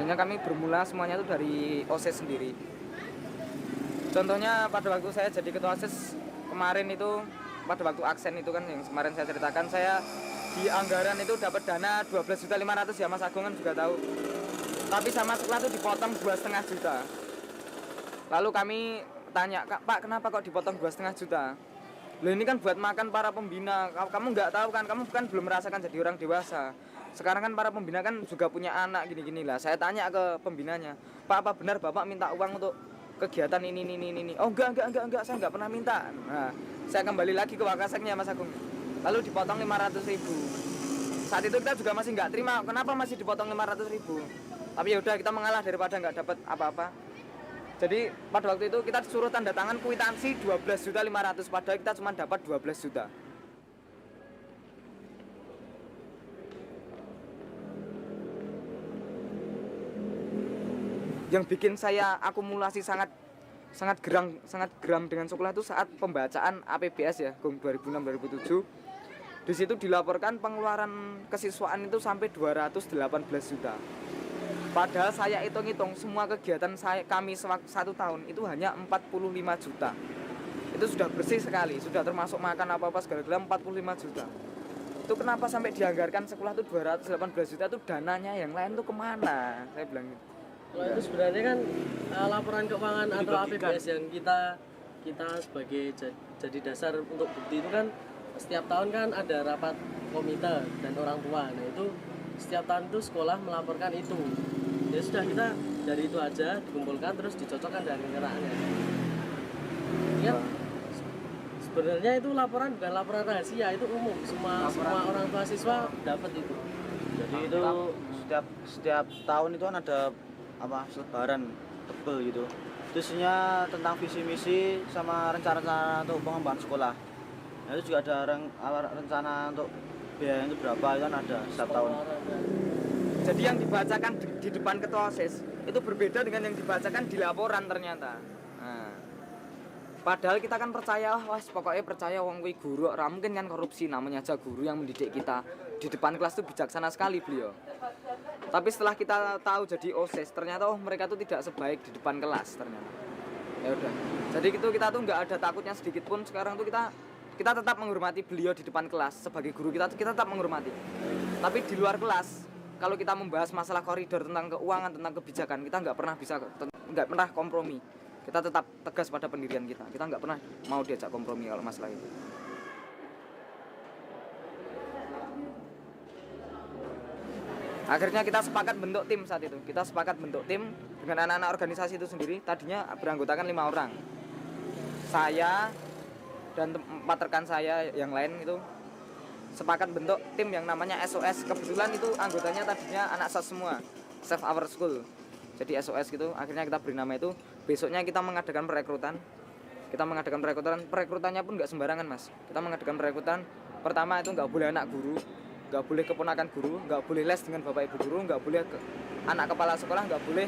Sebenarnya kami bermula semuanya itu dari OSIS sendiri. Contohnya pada waktu saya jadi ketua OSIS kemarin itu, pada waktu aksen itu kan yang kemarin saya ceritakan, saya di anggaran itu dapat dana 12.500.000 ya, Mas Agung kan juga tahu. Tapi sama sekolah itu dipotong 2,5 juta. Lalu kami tanya, Pak kenapa kok dipotong 2,5 juta? Loh ini kan buat makan para pembina. Kamu nggak tahu kan, kamu kan belum merasakan jadi orang dewasa. Sekarang kan para pembina kan juga punya anak gini-gini lah. Saya tanya ke pembinanya, Pak apa benar Bapak minta uang untuk kegiatan ini. Oh enggak, saya enggak pernah minta. Nah, saya kembali lagi ke Wakaseknya Mas Agung. Lalu dipotong 500.000. Saat itu kita juga masih nggak terima, kenapa masih dipotong 500.000. Tapi ya udah, kita mengalah daripada nggak dapat apa-apa. Jadi pada waktu itu kita disuruh tanda tangan kwitansi 12.500.000, padahal kita cuma dapat 12 juta. Yang bikin saya akumulasi sangat geram dengan sekolah itu saat pembacaan APBS ya, 2006-2007. Di situ dilaporkan pengeluaran kesiswaan itu sampai 218 juta. Padahal saya hitung-hitung semua kegiatan kami 1 tahun itu hanya 45 juta. Itu sudah bersih sekali, sudah termasuk makan apa-apa segala-gala 45 juta. Itu kenapa sampai dianggarkan sekolah itu 218 juta, itu dananya yang lain tuh kemana? Saya bilang gitu. Kalau itu sebenarnya kan laporan keuangan atau APBS yang kita sebagai jadi dasar untuk bukti itu kan setiap tahun kan ada rapat komite dan orang tua. Nah itu setiap tahun itu sekolah melaporkan itu. Ya sudah, kita dari itu aja dikumpulkan terus dicocokkan dengan kenyataannya. Ya, sebenarnya itu laporan bukan laporan rahasia, itu umum, semua orang tua siswa dapat itu. Jadi itu setiap tahun itu kan ada selebaran tebel gitu. Itu isinya tentang visi misi sama rencana-rencana untuk pengembangan sekolah. Nah, itu juga ada rencana untuk biayanya itu berapa, itu kan ada setiap tahun. Jadi yang dibacakan di depan ketua OSIS itu berbeda dengan yang dibacakan di laporan ternyata. Nah, padahal kita kan percaya, pokoknya percaya wong kuwi guru, ora mungkin kan korupsi, namanya aja guru yang mendidik kita. Di depan kelas itu bijaksana sekali beliau. Tapi setelah kita tahu jadi OSIS, ternyata mereka tuh tidak sebaik di depan kelas ternyata. Ya udah. Jadi itu kita tuh nggak ada takutnya sedikit pun. Sekarang tuh kita tetap menghormati beliau di depan kelas sebagai guru, kita tetap menghormati. Tapi di luar kelas, kalau kita membahas masalah koridor tentang keuangan, tentang kebijakan, kita nggak pernah kompromi. Kita tetap tegas pada pendirian kita. Kita nggak pernah mau diajak kompromi kalau masalah itu. Akhirnya kita sepakat bentuk tim saat itu. Kita sepakat bentuk tim dengan anak-anak organisasi itu sendiri. Tadinya beranggotakan 5 orang. Saya dan 4 rekan saya yang lain itu sepakat bentuk tim yang namanya SOS. Kebetulan itu anggotanya tadinya anak SAS semua, Save Our School. Jadi SOS gitu. Akhirnya kita beri nama itu. Besoknya kita mengadakan perekrutan. Perekrutannya pun nggak sembarangan, Mas. Kita mengadakan perekrutan. Pertama itu nggak boleh anak guru, nggak boleh keponakan guru, nggak boleh les dengan bapak ibu guru, nggak boleh anak kepala sekolah, nggak boleh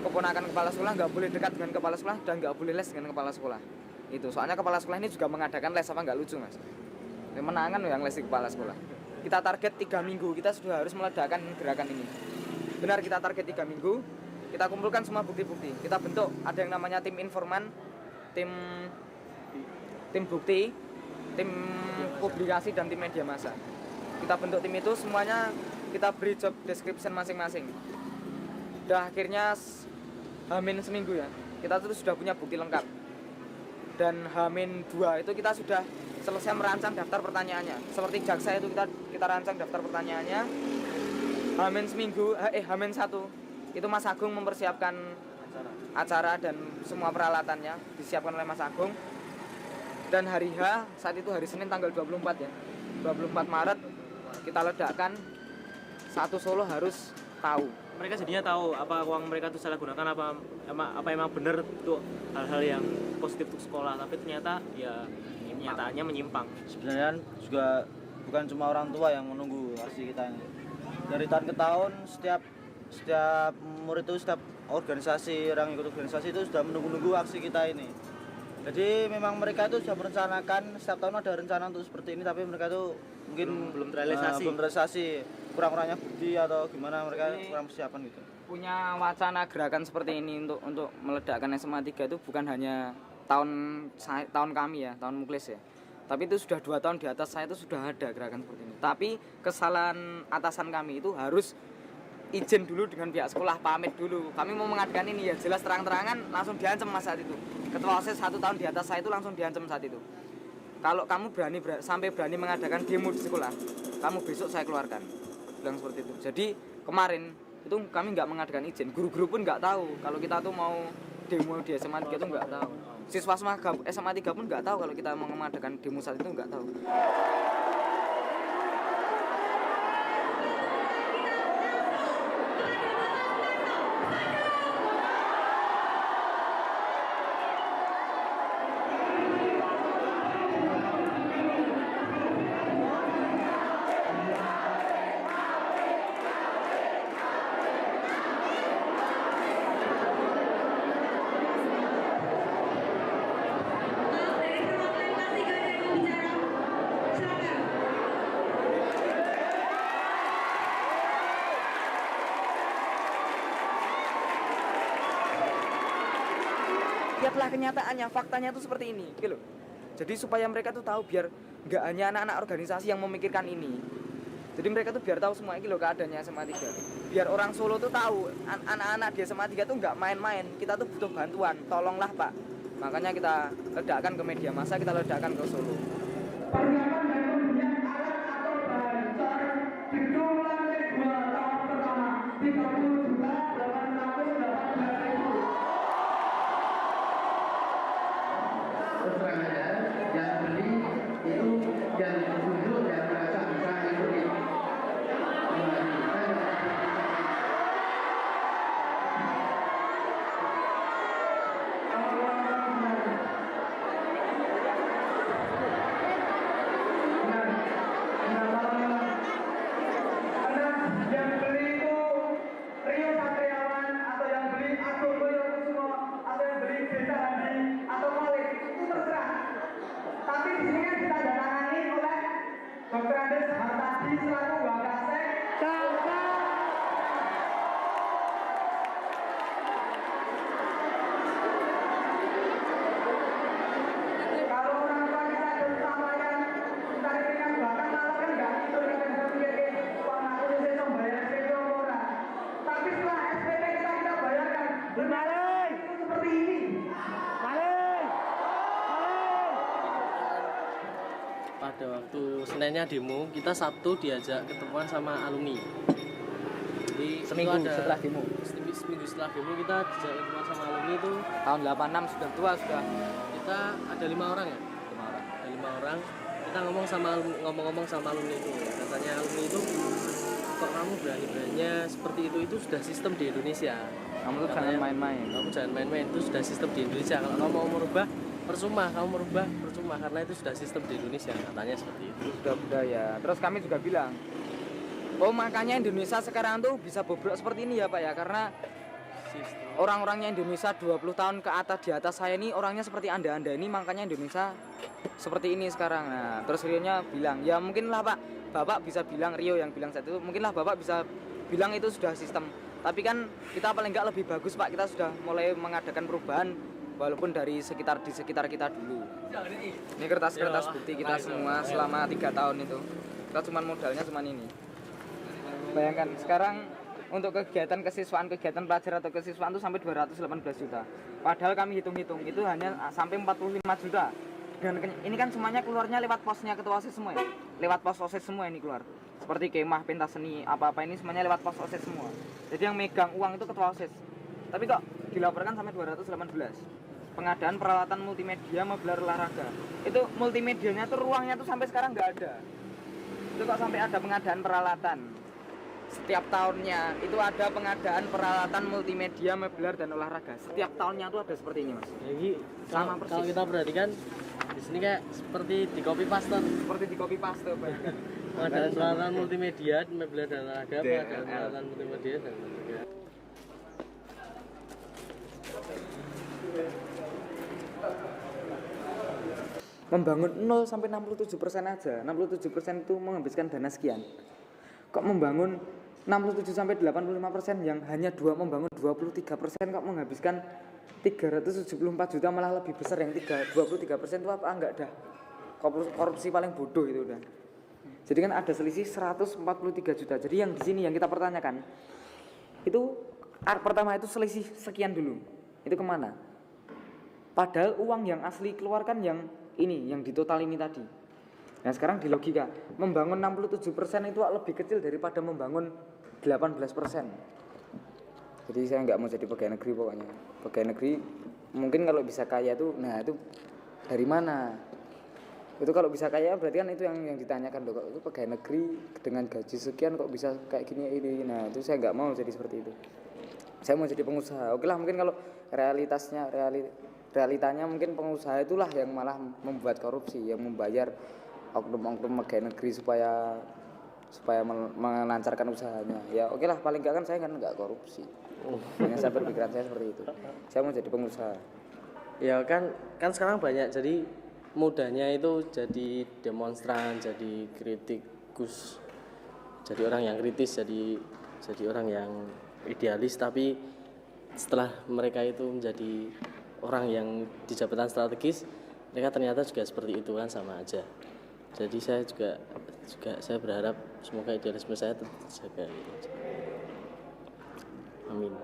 keponakan kepala sekolah, nggak boleh dekat dengan kepala sekolah, dan nggak boleh les dengan kepala sekolah. Itu soalnya kepala sekolah ini juga mengadakan les, apa nggak lucu, Mas? Menangan yang les di kepala sekolah. Kita target 3 minggu, kita sudah harus meledakkan gerakan ini. Benar, kita target 3 minggu. Kita kumpulkan semua bukti-bukti. Kita bentuk, ada yang namanya tim informan, tim bukti, tim publikasi, dan tim media massa. Kita bentuk tim itu, semuanya kita beri job description masing-masing. Udah akhirnya H-1 seminggu ya, kita tuh sudah punya bukti lengkap. Dan H-2 itu kita sudah selesai merancang daftar pertanyaannya. Seperti jaksa itu kita rancang daftar pertanyaannya. H-1 itu Mas Agung mempersiapkan acara dan semua peralatannya disiapkan oleh Mas Agung. Dan hari H, saat itu hari Senin tanggal 24 ya, 24 Maret kita ledakkan. Satu Solo harus tahu. Mereka jadinya tahu apa uang mereka itu salah gunakan, apa emang benar untuk hal-hal yang positif untuk sekolah, tapi ternyata ya kenyataannya menyimpang. Sebenarnya juga bukan cuma orang tua yang menunggu aksi kita ini. Dari tahun ke tahun setiap murid itu, setiap organisasi, orang ikut organisasi itu sudah menunggu aksi kita ini. Jadi memang mereka itu sudah merencanakan, setiap tahun ada rencana untuk seperti ini, tapi mereka itu mungkin belum terrealisasi. Kurang-kurangnya bukti atau gimana, mereka kurang persiapan gitu. punya wacana gerakan seperti ini untuk meledakkan SMA 3 itu bukan hanya tahun kami ya, tahun Muklis ya. Tapi itu sudah 2 tahun di atas saya itu sudah ada gerakan seperti ini. Tapi kesalahan atasan kami itu harus izin dulu dengan pihak sekolah, pamit dulu. Kami mau mengadakan ini ya jelas terang-terangan langsung diancam mas saat itu. Ketua OSIS 1 tahun di atas saya itu langsung diancam saat itu. Kalau kamu sampai berani mengadakan demo di sekolah, kamu besok saya keluarkan. Bilang seperti itu. Jadi kemarin itu kami nggak mengadakan izin, guru-guru pun nggak tahu kalau kita tuh mau demo di SMA 3 itu nggak tahu. Siswa SMA 3 pun nggak tahu kalau kita mau mengadakan demo saat itu, nggak tahu. Lihatlah kenyataannya, faktanya tuh seperti ini, gitu loh. Jadi supaya mereka tuh tahu biar nggak hanya anak-anak organisasi yang memikirkan ini. Jadi mereka tuh biar tahu semua ini loh keadaannya SMA 3. Biar orang Solo tuh tahu anak-anak di SMA 3 tuh nggak main-main. Kita tuh butuh bantuan, tolonglah Pak. Makanya kita ledakkan ke media massa, kita ledakkan ke Solo. Persiapan dan pembelian alat atau bahan car gedung lantai 2 tahap pertama 30.818.000. Terus terang aja, yang beli itu yang duduk dan merasa bisa ikuti. Yang beli itu Rio Satriawan atau yang beli Agung Boyo Kusumo atau yang beli Desa Hadi atau Malik itu terserah. Tapi di sini kan ditandatangani oleh Dr. Andes Hartadi selaku Wakasek. Kalau orang tua kita bersampaikan kita dengan bahkan malah kan nggak itu dengan berpikir uang aku bisa membayar SPP orang. Tapi setelah SPP kita bayarkan berbalik itu seperti ini. Pada waktu Seninnya demo, kita Sabtu diajak ketemuan sama alumni. Jadi Seminggu itu ada, setelah demo. seminggu setelah demo kita diajak ketemuan sama alumni itu Tahun 86 sudah tua sudah. kita ada 5 orang ya. 5 orang. Ada 5 orang. Kita ngomong-ngomong sama alumni itu. Katanya alumni itu kok kamu berani-beraninya seperti itu sudah sistem di Indonesia. Kamu tuh jangan Katanya, main-main. Kamu jangan main-main, itu sudah sistem di Indonesia. Kalau kamu mau merubah percuma karena itu sudah sistem di Indonesia, katanya seperti itu. Sudah budaya. Terus kami juga bilang, oh makanya Indonesia sekarang tuh bisa bobrok seperti ini ya Pak ya, karena Sistem. orang-orangnya Indonesia 20 tahun ke atas di atas saya ini orangnya seperti anda ini, makanya Indonesia seperti ini sekarang. Nah terus Rio-nya bilang, ya mungkinlah Pak, Bapak bisa bilang, Rio yang bilang saat itu, mungkinlah Bapak bisa bilang itu sudah sistem. Tapi kan kita paling nggak lebih bagus Pak, kita sudah mulai mengadakan perubahan walaupun di sekitar kita dulu. Ini kertas-kertas bukti kita semua selama 3 tahun itu. Kita cuma modalnya cuma ini. Bayangkan sekarang untuk kegiatan kegiatan pelajar atau kesiswaan itu sampai 218 juta. Padahal kami hitung-hitung itu hanya sampai 45 juta. Dan ini kan semuanya keluarnya lewat posnya ketua OSIS semua ya. Lewat pos OSIS semua ini keluar. Seperti kemah, pentas seni, apa-apa ini semuanya lewat pos OSIS semua. Jadi yang megang uang itu ketua OSIS. Tapi kok dilaporkan sampai 218. Pengadaan peralatan multimedia menggelar olahraga. Itu multimedianya tuh ruangnya tuh sampai sekarang nggak ada. Itu kok sampai ada pengadaan peralatan. Setiap tahunnya itu ada pengadaan peralatan multimedia, meubilar dan olahraga. Setiap tahunnya tuh ada seperti ini, Mas. Jadi Sama kalau persis. kita perhatikan di sini kayak seperti di copy paste. Seperti di copy paste, Pak. Pengadaan peralatan multimedia, meubilar dan olahraga, pengadaan DLL. peralatan multimedia dan olahraga. Membangun 0 sampai 67% aja. 67% itu menghabiskan dana sekian. Kok membangun 67 sampai 85% yang hanya membangun 23% kok menghabiskan 374 juta, malah lebih besar yang 23% itu apa? Enggak dah. Korupsi paling bodoh itu udah. Jadi kan ada selisih 143 juta. Jadi yang di sini yang kita pertanyakan itu pertama itu selisih sekian dulu. Itu kemana? Padahal uang yang asli keluarkan yang ini, yang di total ini tadi. Nah sekarang di logika, membangun 67% itu lebih kecil daripada membangun 18%. Jadi saya nggak mau jadi pegawai negeri pokoknya. Pegawai negeri mungkin kalau bisa kaya tuh, nah itu dari mana? Itu kalau bisa kaya berarti kan itu yang ditanyakan loh, kok itu pegawai negeri dengan gaji sekian kok bisa kayak gini ini. Nah itu saya nggak mau jadi seperti itu. Saya mau jadi pengusaha. Oke lah, mungkin kalau realitanya mungkin pengusaha itulah yang malah membuat korupsi, yang membayar oknum-oknum pegawai negeri supaya melancarkan usahanya. Ya oke lah, paling enggak kan saya kan enggak korupsi. Hanya saya berpikiran saya seperti itu. Saya mau jadi pengusaha. Ya kan sekarang banyak, jadi mudahnya itu jadi demonstran, jadi kritikus, jadi orang yang kritis, jadi orang yang idealis, tapi setelah mereka itu menjadi orang yang di jabatan strategis, mereka ternyata juga seperti itu kan, sama aja. Jadi saya juga saya berharap semoga idealisme saya tetap terjaga gitu. Amin.